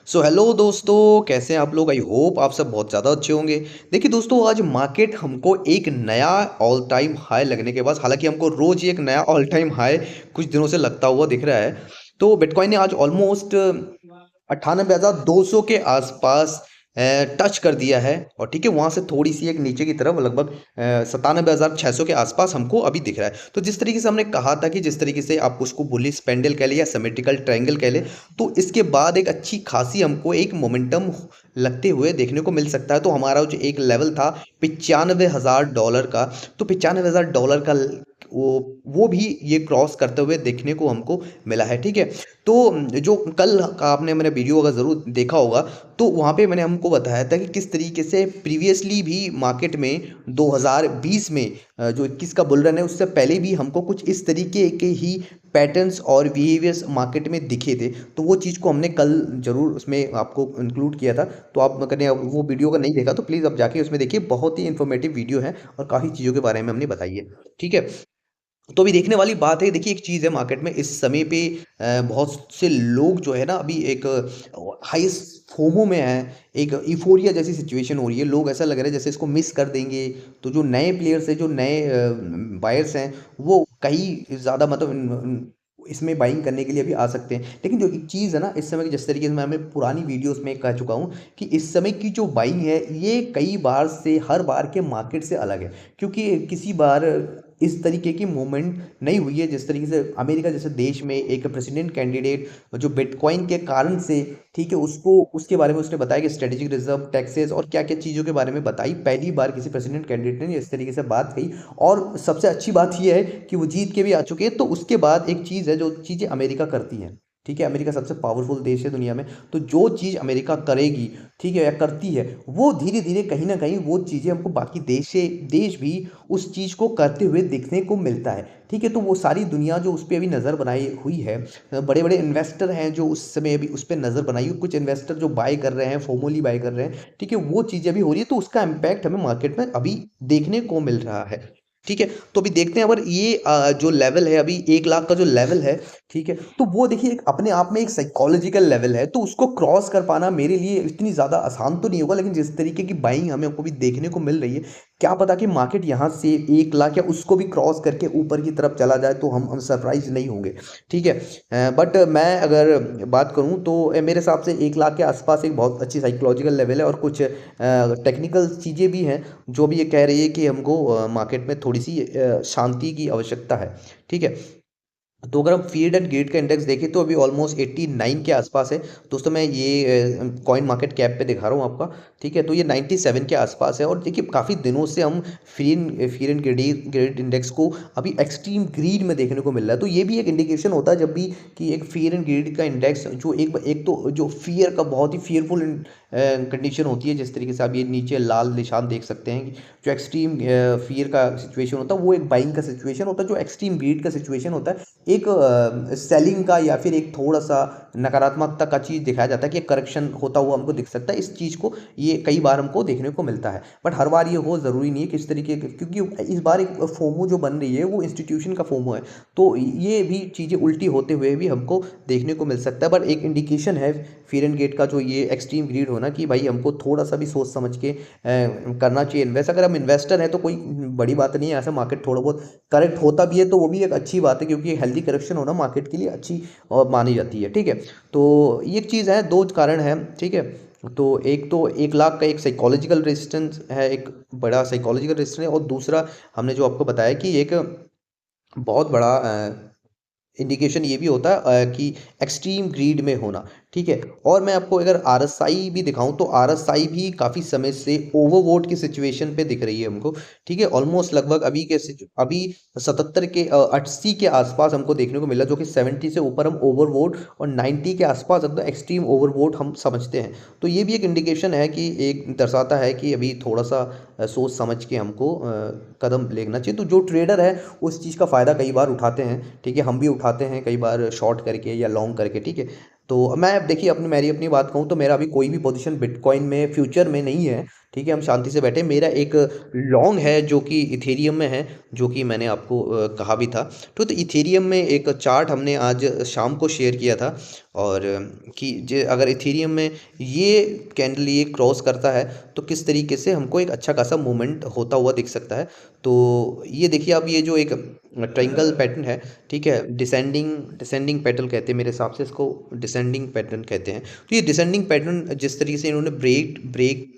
So hello दोस्तों, कैसे हैं आप लोग। आई होप आप सब बहुत ज़्यादा अच्छे होंगे। देखिए दोस्तों, आज मार्केट हमको एक नया ऑल टाइम हाई लगने के बाद, हालांकि हमको रोज ही एक नया ऑल टाइम हाई कुछ दिनों से लगता हुआ दिख रहा है। तो बिटकॉइन ने आज ऑलमोस्ट 98,200 के आसपास टच कर दिया है। और ठीक है, वहां से थोड़ी सी एक नीचे की तरफ लगभग 97,600 के आसपास हमको अभी दिख रहा है। तो जिस तरीके से हमने कहा था कि जिस तरीके से आप उसको बुलिश पेंडल कह ले या सिमेट्रिकल ट्रायंगल कह ले, तो इसके बाद एक अच्छी खासी हमको एक मोमेंटम लगते हुए देखने को मिल सकता है। तो हमारा जो एक लेवल था $95,000 का, तो $95,000 का वो भी ये क्रॉस करते हुए देखने को हमको मिला है। ठीक है, तो जो कल का आपने मैंने वीडियो अगर ज़रूर देखा होगा, तो वहाँ पे मैंने हमको बताया था कि किस तरीके से प्रीवियसली भी मार्केट में 2020 में जो 21 का बुल रन है, उससे पहले भी हमको कुछ इस तरीके के ही पैटर्न्स और बिहेवियर्स मार्केट में दिखे थे। तो वो चीज़ को हमने कल ज़रूर उसमें आपको इंक्लूड किया था। तो आप कहीं वो वीडियो अगर नहीं देखा तो प्लीज़ आप जाके उसमें देखिए, बहुत ही इन्फॉर्मेटिव वीडियो है और काफ़ी चीज़ों के बारे में हमने बताई है। ठीक है, तो अभी देखने वाली बात है। देखिए, एक चीज़ है मार्केट में इस समय पे बहुत से लोग जो है ना, अभी एक हाई फोमो में है। एक इफोरिया जैसी सिचुएशन हो रही है। लोग ऐसा लग रहा है जैसे इसको मिस कर देंगे। तो जो नए प्लेयर्स हैं, जो नए बायर्स हैं, वो कहीं ज़्यादा मतलब इसमें बाइंग करने के लिए भी आ सकते हैं। लेकिन जो एक चीज़ है ना, इस समय की जिस तरीके से मैं हमें पुरानी वीडियोस में कह चुका हूँ कि इस समय की जो बाइंग है, ये कई बार से हर बार के मार्केट से अलग है। क्योंकि किसी बार इस तरीके की मूवमेंट नहीं हुई है। जिस तरीके से अमेरिका जैसे देश में एक प्रेसिडेंट कैंडिडेट जो बिटकॉइन के कारण से, ठीक है, उसको उसके बारे में उसने बताया कि स्ट्रेटेजिक रिजर्व, टैक्सेस और क्या क्या चीज़ों के बारे में बताई। पहली बार किसी प्रेसिडेंट कैंडिडेट ने इस तरीके से बात कही। और सबसे अच्छी बात यह है कि वो जीत के भी आ चुके हैं। तो उसके बाद एक चीज़ है, जो चीज़ें अमेरिका करती है, ठीक है, अमेरिका सबसे पावरफुल देश है दुनिया में। तो जो चीज़ अमेरिका करेगी, ठीक है, या करती है, वो धीरे धीरे कहीं ना कहीं वो चीज़ें हमको बाकी देश भी उस चीज़ को करते हुए देखने को मिलता है। ठीक है, तो वो सारी दुनिया जो उस पर अभी नज़र बनाई हुई है, बड़े बड़े इन्वेस्टर हैं जो उस समय अभी उस पर नज़र बनाई हुई, कुछ इन्वेस्टर जो बाय कर रहे हैं, फोमोली बाय कर रहे हैं। ठीक है, वो चीज़ें अभी हो रही है। तो उसका इम्पैक्ट हमें मार्केट में अभी देखने को मिल रहा है। ठीक है, तो अभी देखते हैं अगर ये जो लेवल है अभी 1 लाख का जो लेवल है, ठीक है, तो वो देखिए एक अपने आप में एक साइकोलॉजिकल लेवल है। तो उसको क्रॉस कर पाना मेरे लिए इतनी ज़्यादा आसान तो नहीं होगा। लेकिन जिस तरीके की बाइंग हमें को भी देखने को मिल रही है, क्या पता कि मार्केट यहाँ से 1 लाख या उसको भी क्रॉस करके ऊपर की तरफ चला जाए, तो हम सरप्राइज नहीं होंगे। ठीक है, बट मैं अगर बात करूँ तो मेरे हिसाब से 1 लाख के आसपास एक बहुत अच्छी साइकोलॉजिकल लेवल है। और कुछ टेक्निकल चीज़ें भी हैं जो भी ये कह रही है कि हमको मार्केट में थोड़ी सी शांति की आवश्यकता है। ठीक है, तो अगर हम फीड एंड ग्रीड का इंडेक्स देखें तो अभी ऑलमोस्ट 89 के आसपास है। दोस्तों, मैं ये कॉइन मार्केट कैप पे दिखा रहा हूँ आपका। ठीक है, तो ये 97 के आसपास है। और देखिए, काफ़ी दिनों से हम फीड एंड ग्रीड इंडेक्स को अभी एक्सट्रीम ग्रीड में देखने को मिल रहा है। तो ये भी एक इंडिकेशन होता है जब भी कि एक फीड एंड ग्रीड का इंडेक्स जो एक तो जो फियर का बहुत ही फियरफुल कंडीशन होती है। जिस तरीके से आप ये नीचे लाल निशान देख सकते हैं कि जो एक्सट्रीम फियर का सिचुएशन होता है, वो एक बाइंग का सिचुएशन होता है। जो एक्सट्रीम ग्रीड का सिचुएशन होता है, एक सेलिंग का या फिर एक थोड़ा सा नकारात्मकता का चीज़ दिखाया जाता है कि करेक्शन होता हुआ हमको दिख सकता है। इस चीज़ को ये कई बार हमको देखने को मिलता है। बट हर बार ये हो ज़रूरी नहीं है किस तरीके के, क्योंकि इस बार एक फोमो जो बन रही है वो इंस्टीट्यूशन का फोमो है। तो ये भी चीज़ें उल्टी होते हुए भी हमको देखने को मिल सकता है। बट एक इंडिकेशन है फियर एंड गेट का, जो ये एक्सट्रीम ग्रीड होना, कि भाई हमको थोड़ा सा भी सोच समझ के करना चाहिए इन्वेस्ट। अगर हम इन्वेस्टर हैं तो कोई बड़ी बात नहीं है। ऐसा मार्केट थोड़ा बहुत करेक्ट होता भी है तो वो भी एक अच्छी बात है, क्योंकि हेल्दी करेक्शन होना मार्केट के लिए अच्छी और मानी जाती है। ठीक है, तो ये एक चीज़ है, दो कारण है। ठीक है, तो 1 लाख का एक साइकोलॉजिकल रेजिस्टेंस है, एक बड़ा साइकोलॉजिकल रेजिस्टेंस है। और दूसरा, हमने जो आपको बताया कि एक बहुत बड़ा इंडिकेशन ये भी होता है कि एक्सट्रीम ग्रीड में होना। ठीक है, और मैं आपको अगर आरएसआई भी दिखाऊं तो आरएसआई भी काफ़ी समय से ओवरवोट की सिचुएशन पे दिख रही है हमको। ठीक है, ऑलमोस्ट लगभग अभी 77 के 80 के आसपास हमको देखने को मिला, जो कि 70 से ऊपर हम ओवरवोट और 90 के आसपास एकदम एक्सट्रीम ओवरवोट हम समझते हैं। तो ये भी एक इंडिकेशन है कि एक दर्शाता है कि अभी थोड़ा सा सोच समझ के हमको कदम लेना चाहिए। तो जो ट्रेडर है उस चीज़ का फ़ायदा कई बार उठाते हैं। ठीक है, हम भी उठाते हैं कई बार शॉर्ट करके या लॉन्ग करके। ठीक है, तो मैं अब देखिए मेरी अपनी बात कहूँ तो मेरा अभी कोई भी पोजीशन बिटकॉइन में फ्यूचर में नहीं है। ठीक है, हम शांति से बैठे। मेरा एक लॉन्ग है जो कि इथेरियम में है, जो कि मैंने आपको कहा भी था। तो इथेरियम में एक चार्ट हमने आज शाम को शेयर किया था, और कि जे अगर इथेरियम में ये कैंडल ये क्रॉस करता है तो किस तरीके से हमको एक अच्छा खासा मूवमेंट होता हुआ दिख सकता है। तो ये देखिए आप, ये जो एक ट्रायंगल पैटर्न है, ठीक है, डिसेंडिंग डिसेंडिंग पैटर्न कहते हैं मेरे हिसाब से इसको, डिसेंडिंग पैटर्न कहते हैं। तो ये डिसेंडिंग पैटर्न जिस तरीके से इन्होंने ब्रेक ब्रेक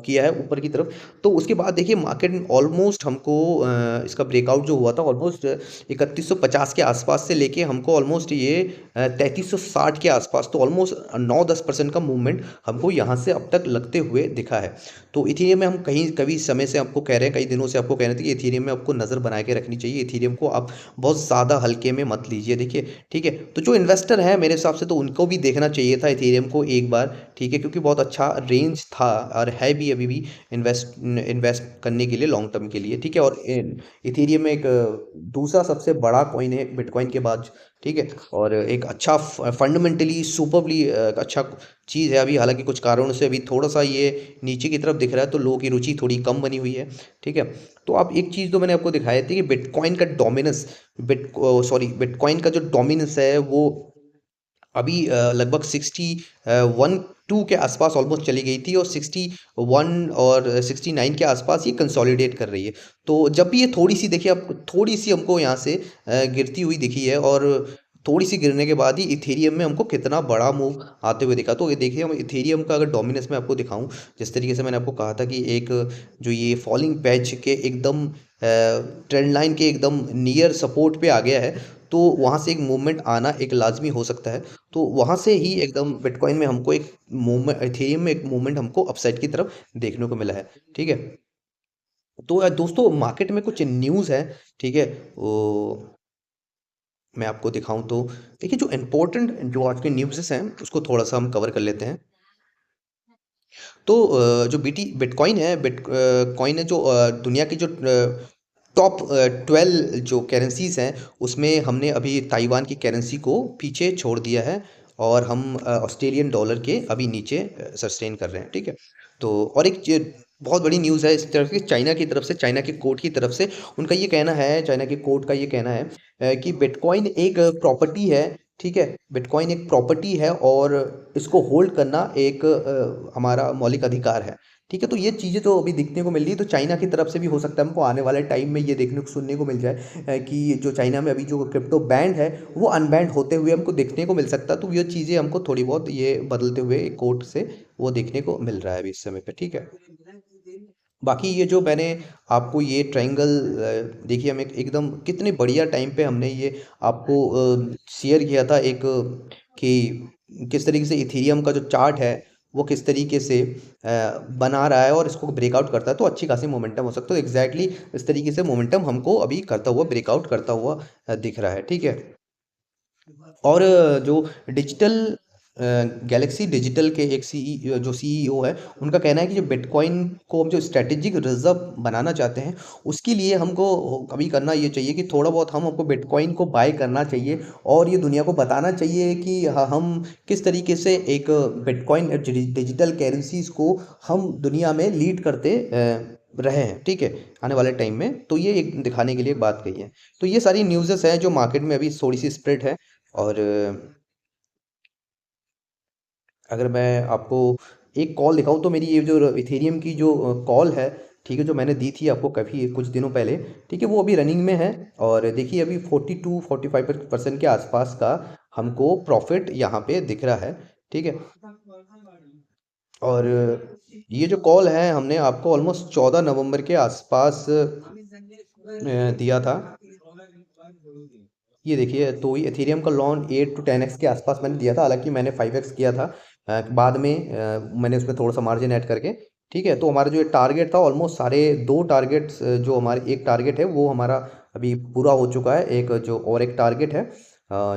किया है ऊपर की तरफ, तो उसके बाद देखिए मार्केट में ऑलमोस्ट हमको इसका ब्रेकआउट जो हुआ था ऑलमोस्ट 3150 के आसपास से लेके हमको ऑलमोस्ट ये 3360 के आसपास, तो ऑलमोस्ट 9-10% का मूवमेंट हमको यहाँ से अब तक लगते हुए दिखा है। तो इथेरियम में हम कहीं कभी समय से आपको कह रहे हैं, कई दिनों से आपको कह रहे थे कि इथेरियम में आपको नज़र बना के रखनी चाहिए, इथेरियम को आप बहुत ज़्यादा हल्के में मत लीजिए, देखिए, ठीक है। तो जो इन्वेस्टर है मेरे हिसाब से, तो उनको भी देखना चाहिए था इथेरियम को एक बार, ठीक है, क्योंकि बहुत अच्छा रेंज था और है भी अभी भी इन्वेस्ट इन्वेस्ट करने के लिए लॉन्ग टर्म के लिए, ठीक है। और इथेरियम में एक दूसरा सबसे बड़ा कॉइन है बिटकॉइन के बाद, ठीक है, और एक अच्छा फंडामेंटली सुपरबली अच्छा चीज़ है। अभी हालांकि कुछ कारणों से अभी थोड़ा सा ये नीचे की तरफ दिख रहा है, तो लोगों की रुचि थोड़ी कम बनी हुई है, ठीक है। तो आप एक चीज़ तो मैंने आपको दिखाई थी कि बिटकॉइन का डोमिनेंस, बिटकॉइन का जो डोमिनेंस है वो अभी लगभग 61 के आसपास ऑलमोस्ट चली गई थी, और 61 और 69 के आसपास ये कंसोलिडेट कर रही है। तो जब भी ये थोड़ी सी देखिए, आप थोड़ी सी हमको यहाँ से गिरती हुई दिखी है, और थोड़ी सी गिरने के बाद ही इथेरियम में हमको कितना बड़ा मूव आते हुए दिखा। तो ये देखिए, हम इथेरियम का अगर डोमिनेंस मैं आपको दिखाऊं, जिस तरीके से मैंने आपको कहा था कि एक जो ये फॉलिंग पैच के एकदम ट्रेंड लाइन के एकदम नियर सपोर्ट पे आ गया है, तो वहाँ से एक मूवमेंट आना एक लाजमी हो सकता है। तो वहाँ से ही एकदम बिटकॉइन में हमको एक मूवमेंट, इथेरियम में एक मूवमेंट हमको अपसाइड की तरफ देखने को मिला है, ठीक है। तो दोस्तों मार्केट में कुछ न्यूज़ है, ठीक है, वो मैं आपको दिखाऊं तो देखिए, जो इम्पोर्टेंट जो आज के न्यूज़ हैं उसको थोड़ा सा हम कवर कर लेते हैं। तो जो बिटकॉइन है, कॉइन है जो दुनिया की जो टॉप 12 जो करेंसीज हैं, उसमें हमने अभी ताइवान की करेंसी को पीछे छोड़ दिया है, और हम ऑस्ट्रेलियन डॉलर के अभी नीचे सस्टेन कर रहे हैं, ठीक है। तो और एक बहुत बड़ी न्यूज़ है इस तरफ की, चाइना की तरफ से, चाइना के कोर्ट की तरफ से। उनका ये कहना है, चाइना के कोर्ट का ये कहना है कि बिटकॉइन एक प्रॉपर्टी है, ठीक है, बिटकॉइन एक प्रॉपर्टी है, और इसको होल्ड करना एक हमारा मौलिक अधिकार है, ठीक है। तो ये चीज़ें तो अभी दिखने को मिल रही है, तो चाइना की तरफ से भी हो सकता है हमको आने वाले टाइम में ये देखने को सुनने को मिल जाए कि जो चाइना में अभी जो क्रिप्टो बैंड है वो अनबैंड होते हुए हमको देखने को मिल सकता है। तो ये चीज़ें हमको थोड़ी बहुत ये बदलते हुए कोर्ट से वो देखने को मिल रहा है अभी इस समय पे, ठीक है। बाकी ये जो मैंने आपको ये ट्रायंगल देखिए, हम एकदम कितने बढ़िया टाइम पे हमने ये आपको शेयर किया था एक कि किस तरीके से इथेरियम का जो चार्ट है वो किस तरीके से बना रहा है, और इसको ब्रेकआउट करता है तो अच्छी खासी मोमेंटम हो सकता है। तो एग्जैक्टली इस तरीके से मोमेंटम हमको अभी करता हुआ, ब्रेकआउट करता हुआ दिख रहा है, ठीक है। और जो डिजिटल गैलेक्सी डिजिटल के एक जो सीईओ है, उनका कहना है कि जो बिटकॉइन को हम जो स्ट्रेटेजिक रिजर्व बनाना चाहते हैं, उसके लिए हमको कभी करना ये चाहिए कि थोड़ा बहुत हमको बिटकॉइन को बाय करना चाहिए, और ये दुनिया को बताना चाहिए कि हम किस तरीके से एक बिटकॉइन डिजिटल करेंसीज को हम दुनिया में लीड करते रहे हैं, ठीक है, आने वाले टाइम में। तो ये एक दिखाने के लिए बात कही है। तो ये सारी न्यूज़ेस हैं जो मार्केट में अभी थोड़ी सी स्प्रेड है। और अगर मैं आपको एक कॉल दिखाऊँ, तो मेरी ये जो इथेरियम की जो कॉल है, ठीक है, जो मैंने दी थी आपको काफ़ी कुछ दिनों पहले, ठीक है, वो अभी रनिंग में है। और देखिए अभी 42-45% के आसपास का हमको प्रॉफिट यहाँ पे दिख रहा है, ठीक है। और ये जो कॉल है हमने आपको ऑलमोस्ट 14 नवंबर के आसपास दिया था। ये देखिए, तो ये एथेरियम का लोन 8 to 10x के आसपास मैंने दिया था, हालांकि मैंने 5x किया था बाद में मैंने उसमें थोड़ा सा मार्जिन ऐड करके, ठीक है। तो हमारा जो टारगेट था, ऑलमोस्ट सारे दो टारगेट्स, जो हमारे एक टारगेट है वो हमारा अभी पूरा हो चुका है, एक जो और एक टारगेट है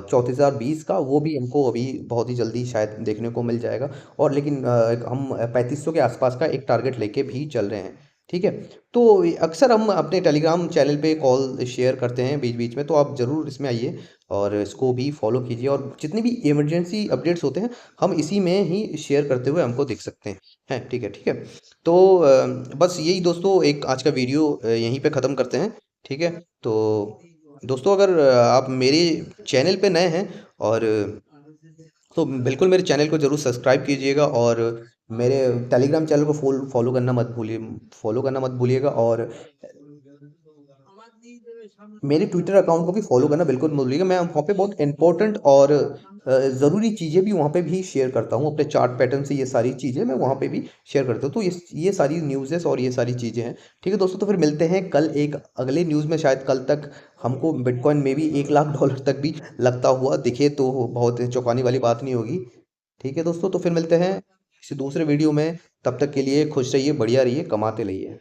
34,020 का, वो भी हमको अभी बहुत ही जल्दी शायद देखने को मिल जाएगा। और लेकिन हम 3500 के आसपास का एक टारगेट लेके भी चल रहे हैं, ठीक है। तो अक्सर हम अपने टेलीग्राम चैनल पे कॉल शेयर करते हैं बीच बीच में, तो आप ज़रूर इसमें आइए। और इसको भी फॉलो कीजिए और जितनी भी इमरजेंसी अपडेट्स होते हैं हम इसी में ही शेयर करते हुए हमको देख सकते हैं। ठीक है, ठीक है। तो बस यही दोस्तों, एक आज का वीडियो यहीं पे ख़त्म करते हैं। ठीक है। तो दोस्तों, अगर आप मेरे चैनल पे नए हैं और तो बिल्कुल मेरे चैनल को ज़रूर सब्सक्राइब कीजिएगा और मेरे टेलीग्राम चैनल को फॉलो करना मत भूलिएगा और मेरे ट्विटर अकाउंट को भी फॉलो करना बिल्कुल मत भूलिएगा। मैं वहाँ पे बहुत इंपॉर्टेंट और ज़रूरी चीज़ें भी वहाँ पे भी शेयर करता हूँ अपने चार्ट पैटर्न से। ये सारी चीज़ें मैं वहाँ पे भी शेयर करता हूँ। तो ये सारी न्यूज़ेस और ये सारी चीज़ें हैं। ठीक है दोस्तों, तो फिर मिलते हैं कल एक अगले न्यूज़ में। शायद कल तक हमको बिटकॉइन में भी $1 लाख तक भी लगता हुआ दिखे तो बहुत चौंकाने वाली बात नहीं होगी। ठीक है दोस्तों, तो फिर मिलते हैं किसी दूसरे वीडियो में। तब तक के लिए खुश रहिए, बढ़िया रहिए, कमाते रहिए।